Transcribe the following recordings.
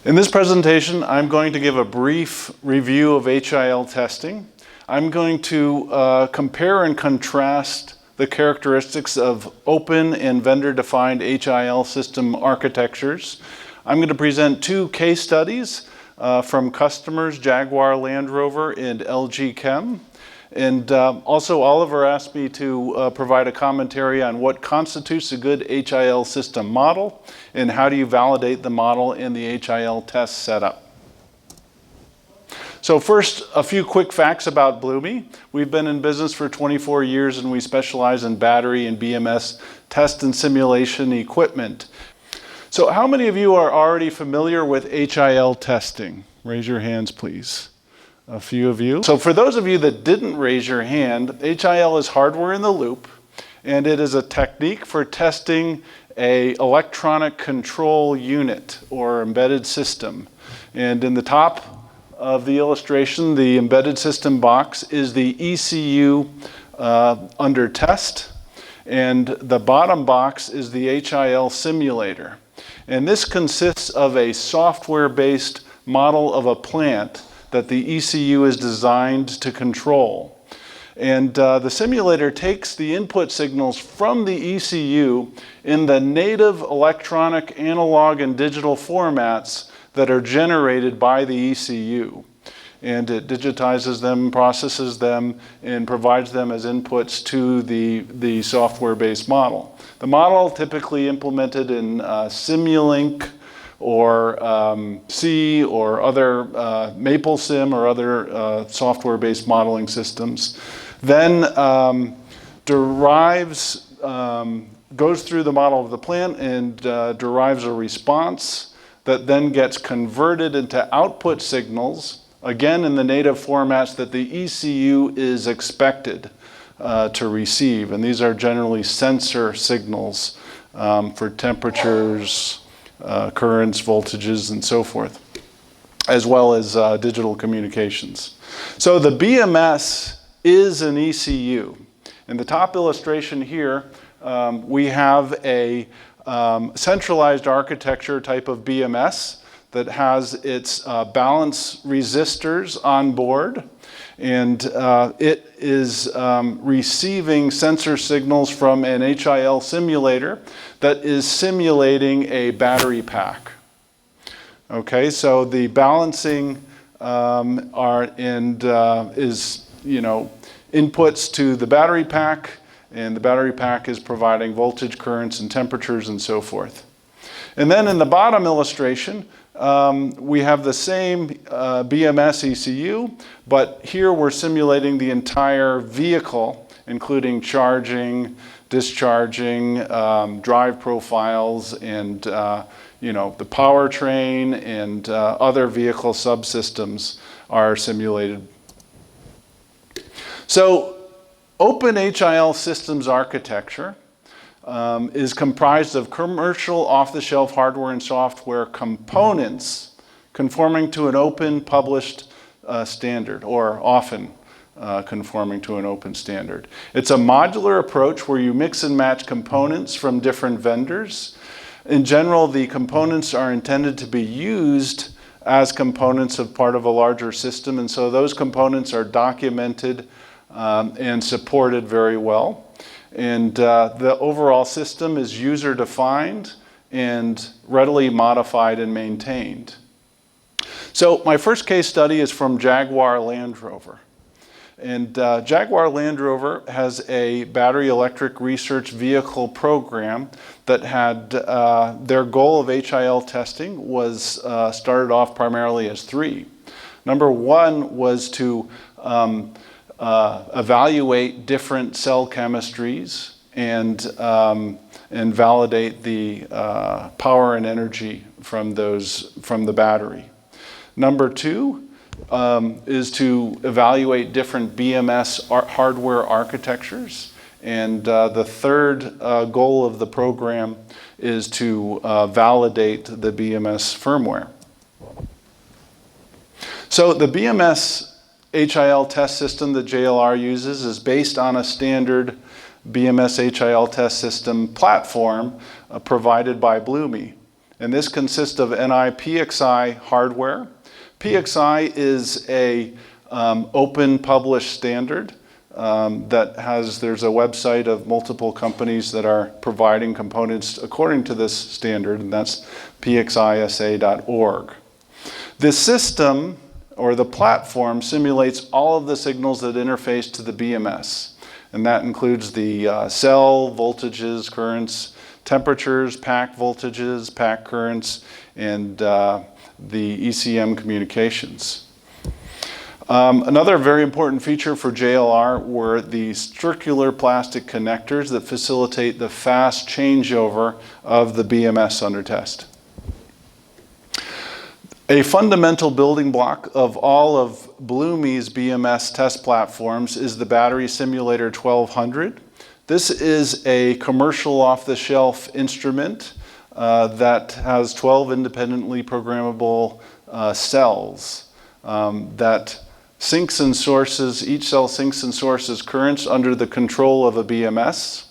In this presentation, I'm going to give a brief review of HIL testing. I'm going to compare and contrast the characteristics of open and vendor-defined HIL system architectures. I'm going to present two case studies from customers, Jaguar Land Rover and LG Chem. And also Oliver asked me to provide a commentary on what constitutes a good HIL system model and how do you validate the model in the HIL test setup. So first, a few quick facts about Bloomie. We've been in business for 24 years and we specialize in battery and BMS test and simulation equipment. So how many of you are already familiar with HIL testing? Raise your hands, please. A few of you. So for those of you that didn't raise your hand, HIL is hardware in the loop, and it is a technique for testing an electronic control unit or embedded system. And in the top of the illustration, the embedded system box is the ECU under test, and the bottom box is the HIL simulator. And this consists of a software-based model of a plant that the ECU is designed to control. And the simulator takes the input signals from the ECU in the native electronic, analog, and digital formats that are generated by the ECU. And it digitizes them, processes them, and provides them as inputs to the software-based model. The model typically implemented in Simulink, or C, or other MapleSim, or other software-based modeling systems, then goes through the model of the plant and derives a response that then gets converted into output signals, again in the native formats that the ECU is expected to receive. And these are generally sensor signals for temperatures, currents, voltages, and so forth, as well as digital communications. So the BMS is an ECU. In the top illustration here, we have a centralized architecture type of BMS that has its balance resistors on board, and it is receiving sensor signals from an HIL simulator that is simulating a battery pack. Okay, so the balancing is inputs to the battery pack, and the battery pack is providing voltage, currents, and temperatures, and so forth. And then in the bottom illustration, we have the same BMS ECU, but here we're simulating the entire vehicle, including charging, discharging, drive profiles, and the powertrain and other vehicle subsystems are simulated. So open HIL systems architecture is comprised of commercial off-the-shelf hardware and software components conforming to an open published standard, or often conforming to an open standard. It's a modular approach where you mix and match components from different vendors. In general, the components are intended to be used as components of part of a larger system, and so those components are documented and supported very well. And the overall system is user-defined and readily modified and maintained. So my first case study is from Jaguar Land Rover. And Jaguar Land Rover has a battery electric research vehicle program that had their goal of HIL testing was started off primarily as three. Number one was to evaluate different cell chemistries and validate the power and energy from the battery. Number two is to evaluate different BMS hardware architectures. And the third goal of the program is to validate the BMS firmware. So the BMS HIL test system that JLR uses is based on a standard BMS HIL test system platform provided by Bloomie. and this consists of NI PXI hardware. PXI is a open published standard there's a website of multiple companies that are providing components according to this standard, and that's pxisa.org. This system, or the platform, simulates all of the signals that interface to the BMS, and that includes the cell voltages, currents, temperatures, pack voltages, pack currents, and the ECM communications. Another very important feature for JLR were the circular plastic connectors that facilitate the fast changeover of the BMS under test. A fundamental building block of all of Bloomy's BMS test platforms is the Battery Simulator 1200. This is a commercial off-the-shelf instrument that has 12 independently programmable cells that sinks and sources, each cell sinks and sources currents under the control of a BMS.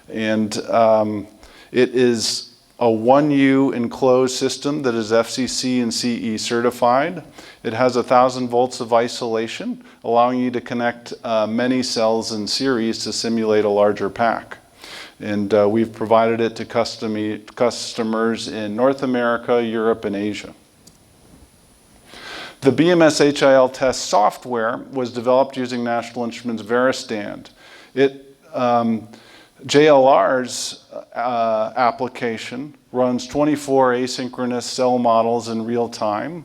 And it is a 1U enclosed system that is FCC and CE certified. It has 1,000 volts of isolation, allowing you to connect many cells in series to simulate a larger pack. And we've provided it to customers in North America, Europe, and Asia. The BMS HIL test software was developed using National Instruments Veristand. JLR's application runs 24 asynchronous cell models in real time,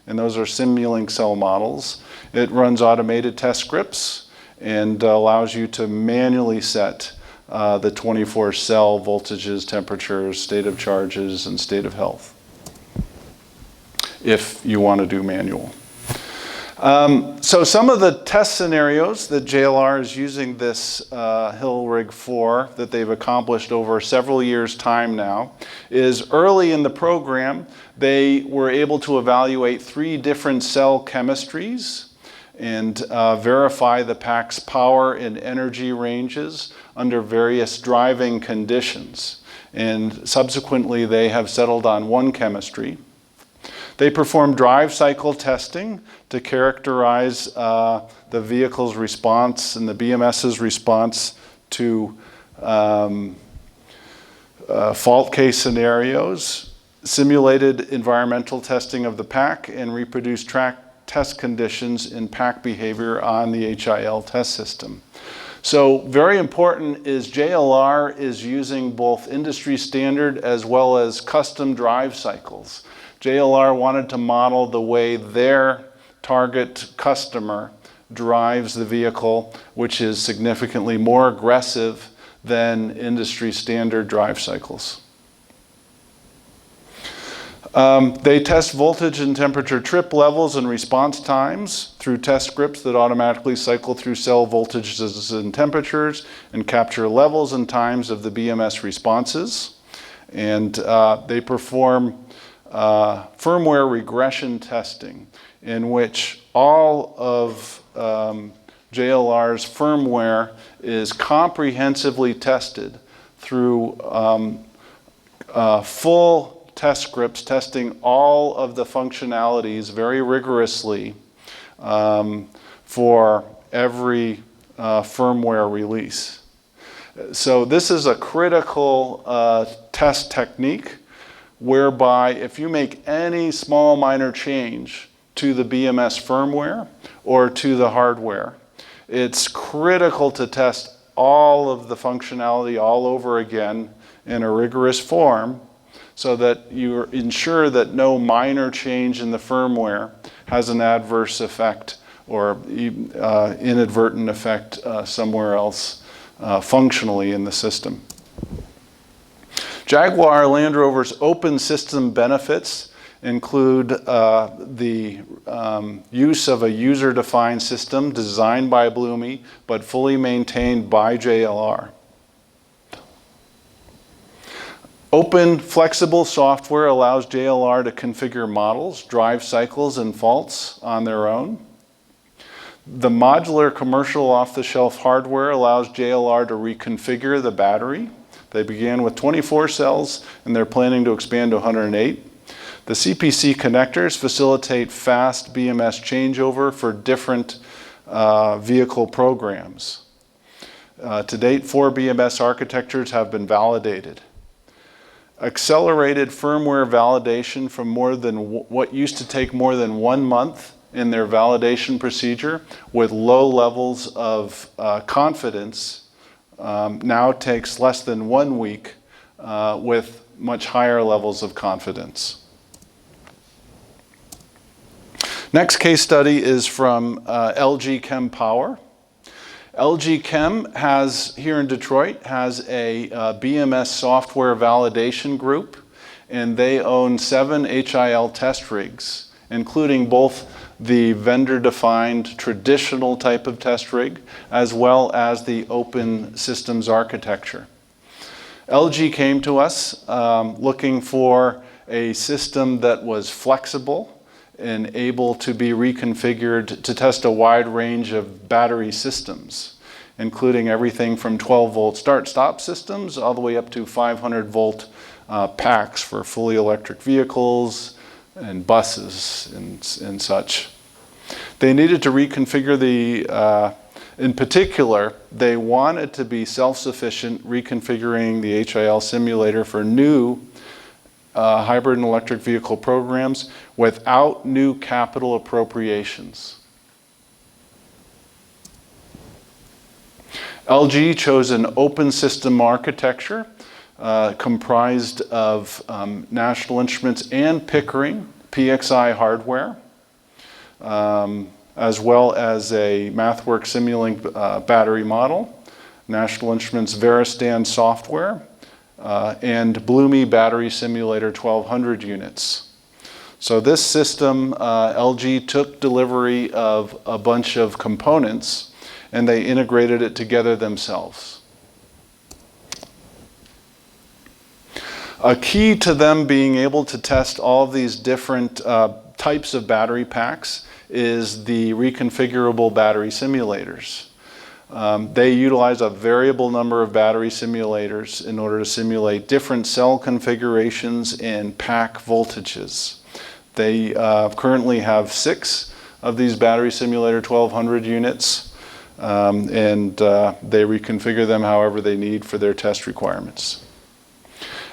and those are Simulink cell models. It runs automated test scripts and allows you to manually set the 24 cell voltages, temperatures, state of charges, and state of health, if you want to do manual. So some of the test scenarios that JLR is using this HIL rig for, that they've accomplished over several years' time now, is early in the program, they were able to evaluate 3 different cell chemistries and verify the pack's power and energy ranges under various driving conditions. And subsequently, they have settled on 1 chemistry. They performed drive cycle testing to characterize the vehicle's response and the BMS's response to fault case scenarios, simulated environmental testing of the pack, and reproduced track test conditions in pack behavior on the HIL test system. So very important is JLR is using both industry standard as well as custom drive cycles. JLR wanted to model the way their target customer drives the vehicle, which is significantly more aggressive than industry standard drive cycles. They test voltage and temperature trip levels and response times through test scripts that automatically cycle through cell voltages and temperatures and capture levels and times of the BMS responses. And they perform firmware regression testing, in which all of JLR's firmware is comprehensively tested through full test scripts testing all of the functionalities very rigorously for every firmware release. So this is a critical test technique whereby if you make any small minor change to the BMS firmware or to the hardware, it's critical to test all of the functionality all over again in a rigorous form so that you ensure that no minor change in the firmware has an adverse effect or inadvertent effect somewhere else functionally in the system. Jaguar Land Rover's open system benefits include the use of a user-defined system designed by Bloomy but fully maintained by JLR. Open, flexible software allows JLR to configure models, drive cycles, and faults on their own. The modular commercial off-the-shelf hardware allows JLR to reconfigure the battery They began with 24 cells, and they're planning to expand to 108. The CPC connectors facilitate fast BMS changeover for different vehicle programs. To date, 4 BMS architectures have been validated. Accelerated firmware validation from what used to take more than 1 month in their validation procedure with low levels of confidence now takes less than 1 week with much higher levels of confidence. Next case study is from LG Chem Power. LG Chem here in Detroit, has a BMS software validation group, and they own 7 HIL test rigs, including both the vendor-defined traditional type of test rig, as well as the open systems architecture. LG came to us looking for a system that was flexible and able to be reconfigured to test a wide range of battery systems, including everything from 12-volt start-stop systems all the way up to 500-volt packs for fully electric vehicles and buses and such. They needed to reconfigure in particular, they wanted to be self-sufficient, reconfiguring the HIL simulator for new hybrid and electric vehicle programs without new capital appropriations. LG chose an open system architecture comprised of National Instruments and Pickering PXI hardware, as well as a MathWorks Simulink battery model, National Instruments Veristan software, and Bloomie Battery Simulator 1200 units. So this system, LG took delivery of a bunch of components and they integrated it together themselves. A key to them being able to test all of these different types of battery packs is the reconfigurable battery simulators. They utilize a variable number of battery simulators in order to simulate different cell configurations and pack voltages. They currently have 6 of these battery simulator 1200 units, and they reconfigure them however they need for their test requirements.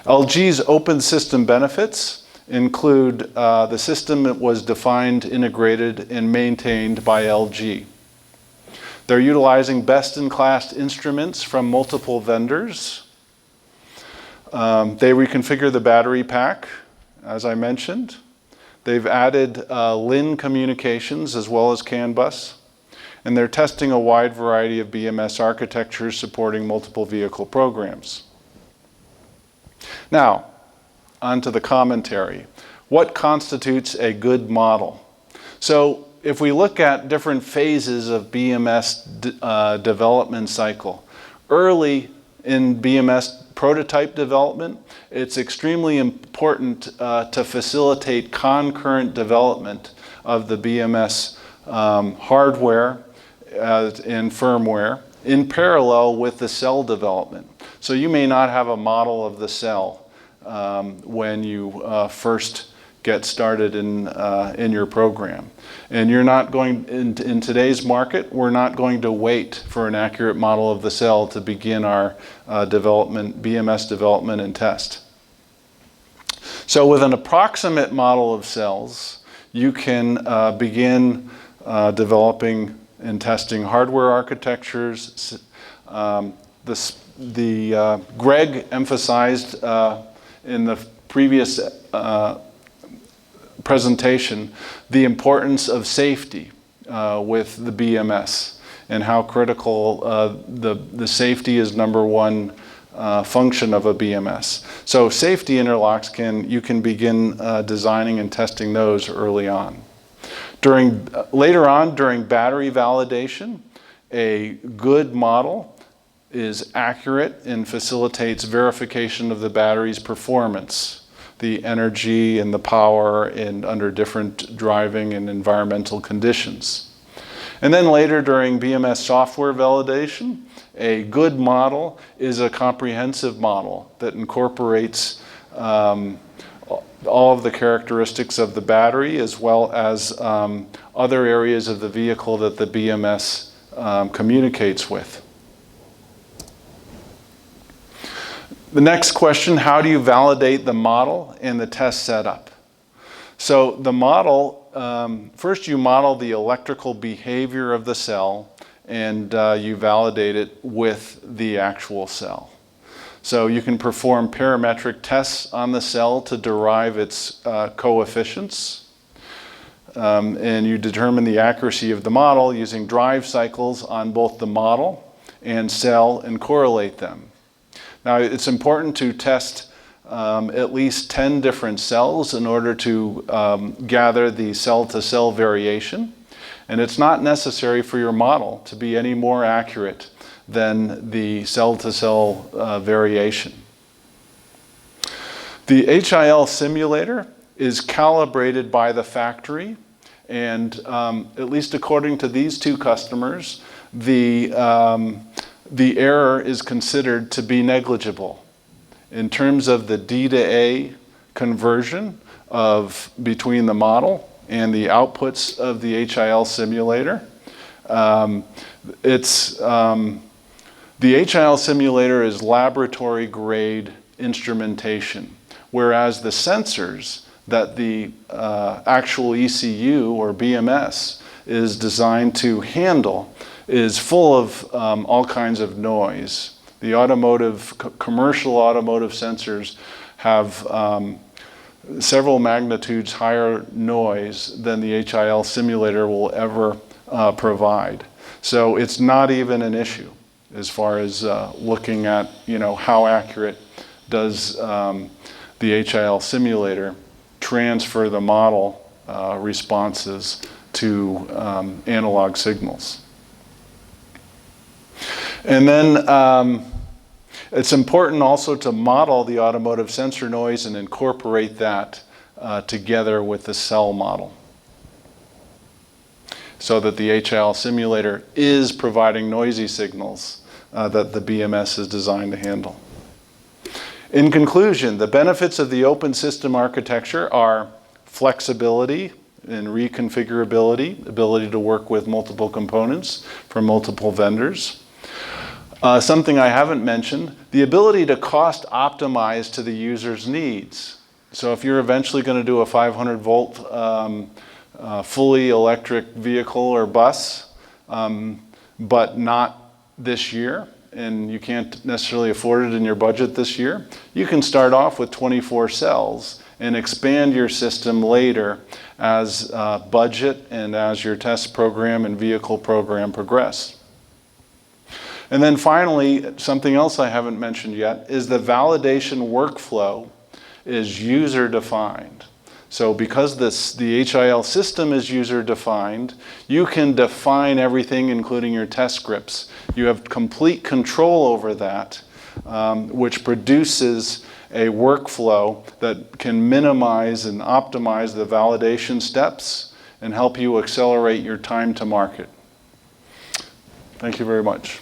LG's open system benefits include the system that was defined, integrated, and maintained by LG. They're utilizing best-in-class instruments from multiple vendors. They reconfigure the battery pack, as I mentioned. They've added LIN communications as well as CAN bus. And they're testing a wide variety of BMS architectures supporting multiple vehicle programs. Now, on to the commentary. What constitutes a good model? So, if we look at different phases of BMS development cycle, early in BMS prototype development, it's extremely important to facilitate concurrent development of the BMS hardware and firmware in parallel with the cell development. So you may not have a model of the cell when you first get started in your program. And you're not going, in today's market, we're not going to wait for an accurate model of the cell to begin our BMS development and test. So with an approximate model of cells, you can begin developing and testing hardware architectures. Greg emphasized in the previous presentation the importance of safety with the BMS and how critical the safety is number 1 function of a BMS. So safety interlocks you can begin designing and testing those early on. Later on during battery validation, a good model is accurate and facilitates verification of the battery's performance, the energy and the power and under different driving and environmental conditions. And then later during BMS software validation, A good model is a comprehensive model that incorporates all of the characteristics of the battery as well as other areas of the vehicle that the BMS communicates with. The next question, how do you validate the model and the test setup? So the model, first you model the electrical behavior of the cell and you validate it with the actual cell. So you can perform parametric tests on the cell to derive its coefficients. And you determine the accuracy of the model using drive cycles on both the model and cell and correlate them. Now it's important to test at least 10 different cells in order to gather the cell-to-cell variation. And it's not necessary for your model to be any more accurate than the cell-to-cell variation. The HIL simulator is calibrated by the factory, and at least according to these two customers, the error is considered to be negligible. In terms of the D to A conversion between the model and the outputs of the HIL simulator, the HIL simulator is laboratory grade instrumentation, whereas the sensors that the actual ECU or BMS is designed to handle is full of all kinds of noise. The commercial automotive sensors have several magnitudes higher noise than the HIL simulator will ever provide. So it's not even an issue as far as looking at, how accurate does the HIL simulator transfer the model responses to analog signals. And then it's important also to model the automotive sensor noise and incorporate that together with the cell model, so that the HIL simulator is providing noisy signals that the BMS is designed to handle. In conclusion, the benefits of the open system architecture are flexibility and reconfigurability, ability to work with multiple components from multiple vendors. Something I haven't mentioned, the ability to cost optimize to the user's needs. So if you're eventually going to do a 500 volt fully electric vehicle or bus, but not this year, and you can't necessarily afford it in your budget this year, you can start off with 24 cells and expand your system later as budget and as your test program and vehicle program progress. And then finally, something else I haven't mentioned yet is the validation workflow is user-defined. So because the HIL system is user-defined, you can define everything, including your test scripts. You have complete control over that, which produces a workflow that can minimize and optimize the validation steps and help you accelerate your time to market. Thank you very much.